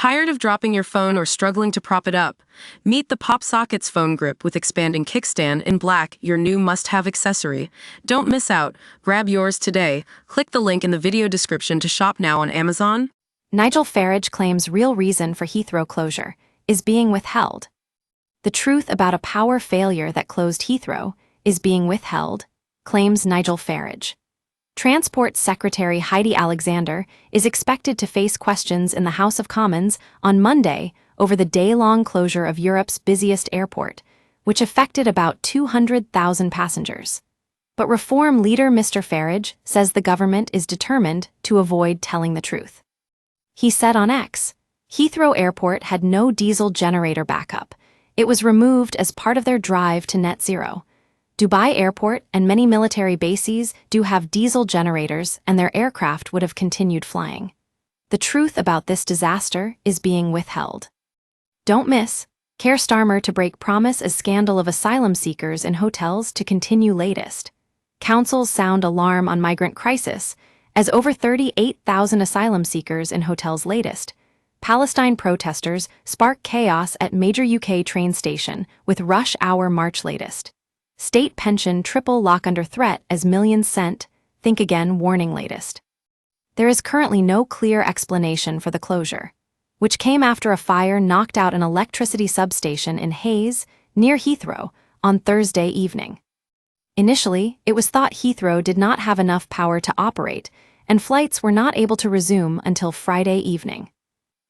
Tired of dropping your phone or struggling to prop it up? Meet the PopSockets phone grip with expanding kickstand in black, your new must-have accessory. Don't miss out. Grab yours today. Click the link in the video description to shop now on Amazon. Nigel Farage claims real reason for Heathrow closure is being withheld. The truth about a power failure that closed Heathrow is being withheld, claims Nigel Farage. Transport Secretary Heidi Alexander is expected to face questions in the House of Commons on Monday over the day-long closure of Europe's busiest airport, which affected about 200,000 passengers. But Reform leader Mr. Farage says the government is determined to avoid telling the truth. He said on X, Heathrow Airport had no diesel generator backup. It was removed as part of their drive to net zero. Dubai Airport and many military bases do have diesel generators, and their aircraft would have continued flying. The truth about this disaster is being withheld. Don't miss. Keir Starmer to break promise as scandal of asylum seekers in hotels to continue latest. Councils sound alarm on migrant crisis as over 38,000 asylum seekers in hotels latest. Palestine protesters spark chaos at major UK train station with rush hour march latest. State pension triple lock under threat as millions sent, think again warning latest. There is currently no clear explanation for the closure, which came after a fire knocked out an electricity substation in Hayes, near Heathrow, on Thursday evening. Initially, it was thought Heathrow did not have enough power to operate, and flights were not able to resume until Friday evening.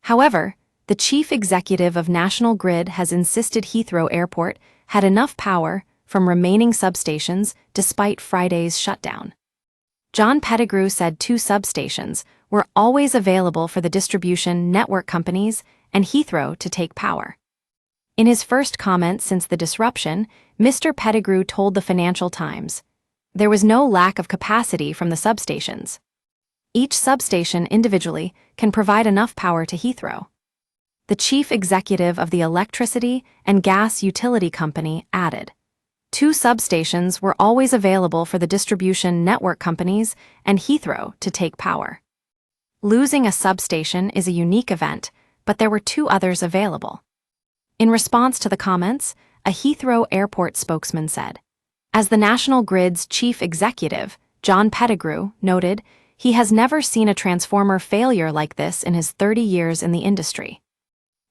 However, the chief executive of National Grid has insisted Heathrow Airport had enough power from remaining substations despite Friday's shutdown. John Pettigrew said 2 substations were always available for the distribution network companies and Heathrow to take power. In his first comment since the disruption, Mr. Pettigrew told the Financial Times, "There was no lack of capacity from the substations. Each substation individually can provide enough power to Heathrow." The chief executive of the electricity and gas utility company added, 2 substations were always available for the distribution network companies and Heathrow to take power. Losing a substation is a unique event, but there were 2 others available. In response to the comments, a Heathrow Airport spokesman said, as the National Grid's chief executive, John Pettigrew, noted, he has never seen a transformer failure like this in his 30 years in the industry.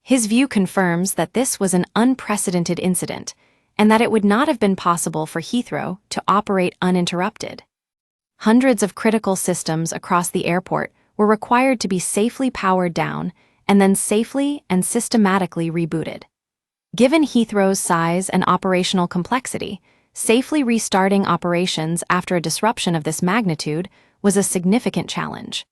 His view confirms that this was an unprecedented incident, and that it would not have been possible for Heathrow to operate uninterrupted. Hundreds of critical systems across the airport were required to be safely powered down and then safely and systematically rebooted. Given Heathrow's size and operational complexity, safely restarting operations after a disruption of this magnitude was a significant challenge.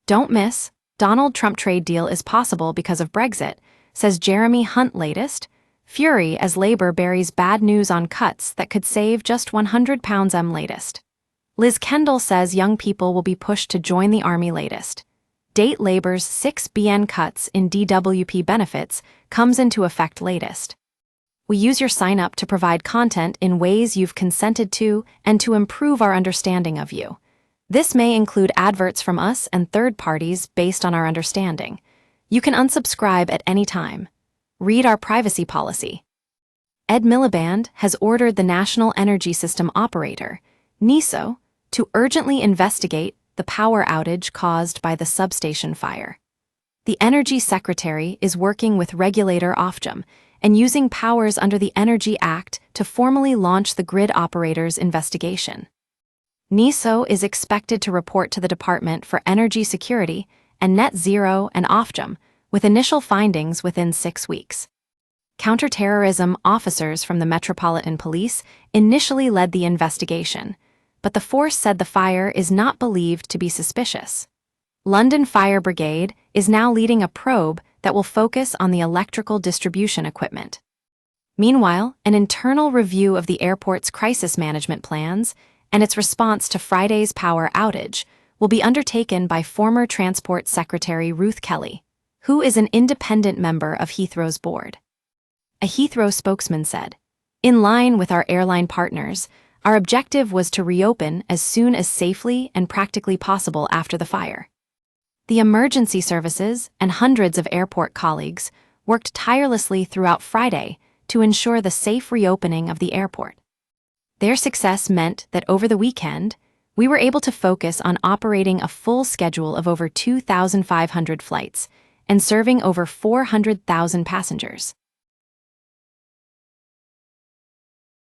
Don't miss, Donald Trump trade deal is possible because of Brexit, says Jeremy Hunt latest. Fury as Labour buries bad news on cuts that could save just £100 latest. Liz Kendall says young people will be pushed to join the army latest. Date Labour's 6 BN cuts in DWP benefits comes into effect latest. We use your sign-up to provide content in ways you've consented to and to improve our understanding of you. This may include adverts from us and third parties based on our understanding. You can unsubscribe at any time. Read our privacy policy. Ed Miliband has ordered the National Energy System Operator, NESO, to urgently investigate the power outage caused by the substation fire. The Energy Secretary is working with regulator Ofgem and using powers under the Energy Act to formally launch the grid operator's investigation. NESO is expected to report to the Department for Energy Security and Net Zero and Ofgem, with initial findings within 6 weeks. Counterterrorism officers from the Metropolitan Police initially led the investigation, but the force said the fire is not believed to be suspicious. London Fire Brigade is now leading a probe that will focus on the electrical distribution equipment. Meanwhile, an internal review of the airport's crisis management plans and its response to Friday's power outage will be undertaken by former Transport Secretary Ruth Kelly, who is an independent member of Heathrow's board. A Heathrow spokesman said, "In line with our airline partners, our objective was to reopen as soon as safely and practically possible after the fire. The emergency services and hundreds of airport colleagues worked tirelessly throughout Friday to ensure the safe reopening of the airport. Their success meant that over the weekend, we were able to focus on operating a full schedule of over 2,500 flights and serving over 400,000 passengers.